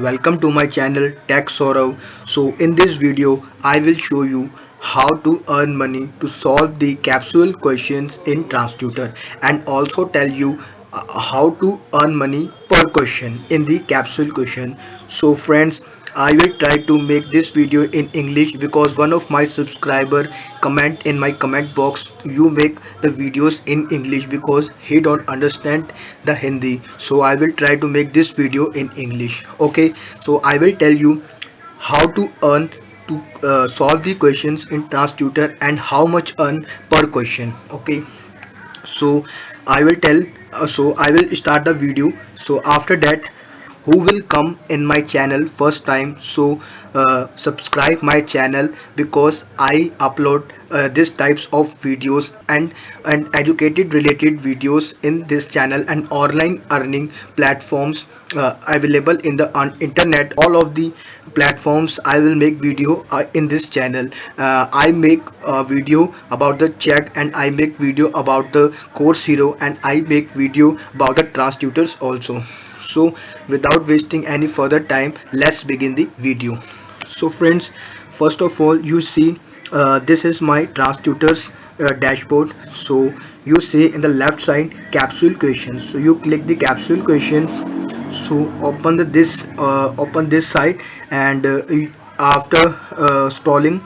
Welcome to my channel Tech Saurav. So in this video I will show you how to earn money to solve the capsule questions in Transtutor and also tell you how to earn money per question in the capsule question. So friends, I will try to make this video in English because one of my subscriber comment in my comment box you make the videos in English because he don't understand the Hindi. So I will try to make this video in English. Okay, so I will tell you how to earn to solve the questions in Transtutor and how much earn per question. Okay, so I will tell so I will start the video. So after that, who will come in my channel first time, so subscribe my channel because I upload this types of videos and educated related videos in this channel and online earning platforms available in the internet. All of the platforms I will make video in this channel. I make a video about the Chegg and I make video about the course hero and I make video about the Transtutors also. So without wasting any further time, let's begin the video. So friends, first of all, you see this is my Transtutors dashboard. So you see in the left side capsule questions, so you click the capsule questions. So open open this side and after scrolling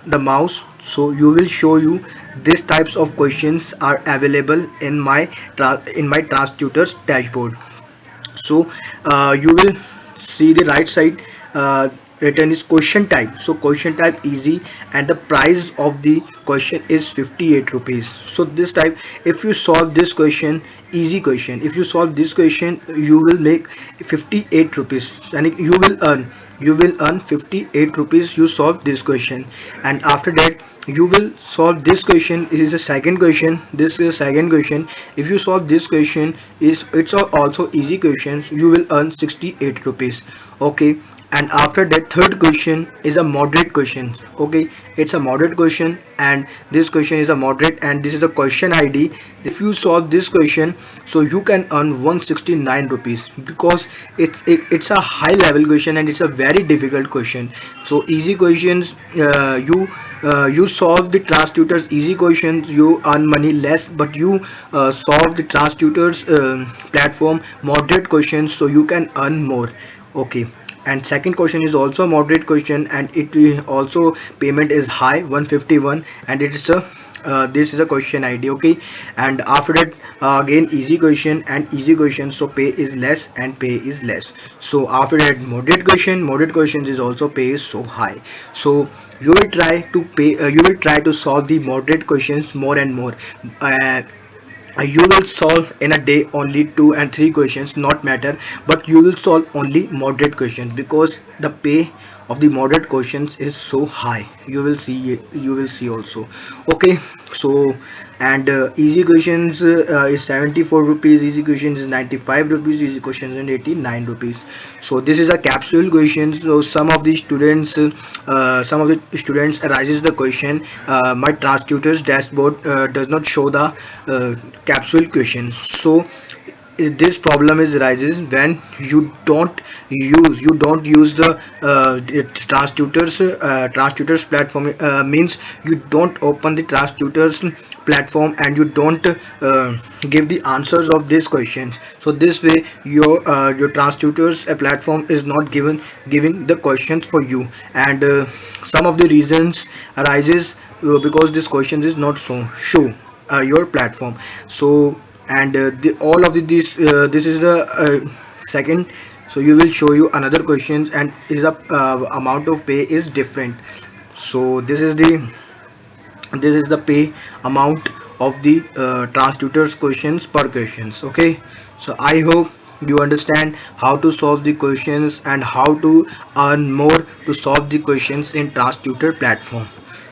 the mouse, so you will show you these types of questions are available in my Transtutors dashboard. So you will see the right side written is question type. So question type easy and the price of the question is 58 rupees. So this type, if you solve this question, easy question, if you solve this question you will make 58 rupees and you will earn 58 rupees. You solve this question and after that you will solve this question. It is a second question, this is a second question. If you solve this question, it's also easy questions, you will earn 68 rupees. Okay, and after that third question is a moderate question. Okay, it's a moderate question and this question is a moderate and this is the question ID. If you solve this question, so you can earn 169 rupees because it's a high level question and it's a very difficult question. So easy questions, you solve the Transtutors easy questions, you earn money less, but you solve the Transtutors platform moderate questions, so you can earn more. Okay, and second question is also a moderate question and it also payment is high 151 and it is a this is a question ID. Okay, and after that again easy question and easy question, so pay is less and pay is less. So after that moderate question, moderate questions is also pay is so high. So you will try to pay you will try to solve the moderate questions more and more. You will solve in a day only 2 and 3 questions, not matter, but you will solve only moderate questions because the pay of the moderate questions is so high. You will see, you will see also. Okay, so and easy questions is 74 rupees, easy questions is 95 rupees, easy questions is 89 rupees. So this is a capsule questions. So some of the students arises the question, my Transtutors dashboard does not show the capsule questions. So this problem is arises when you don't use the Transtutors platform, means you don't open the Transtutors platform and you don't give the answers of these questions. So this way your Transtutors platform is not giving the questions for you, and some of the reasons arises because this question is not show your platform. So and all of this is the second. So you will show you another questions and is a amount of pay is different. So this is the pay amount of the Transtutors questions per questions. Okay, so I hope you understand how to solve the questions and how to earn more to solve the questions in Transtutor platform.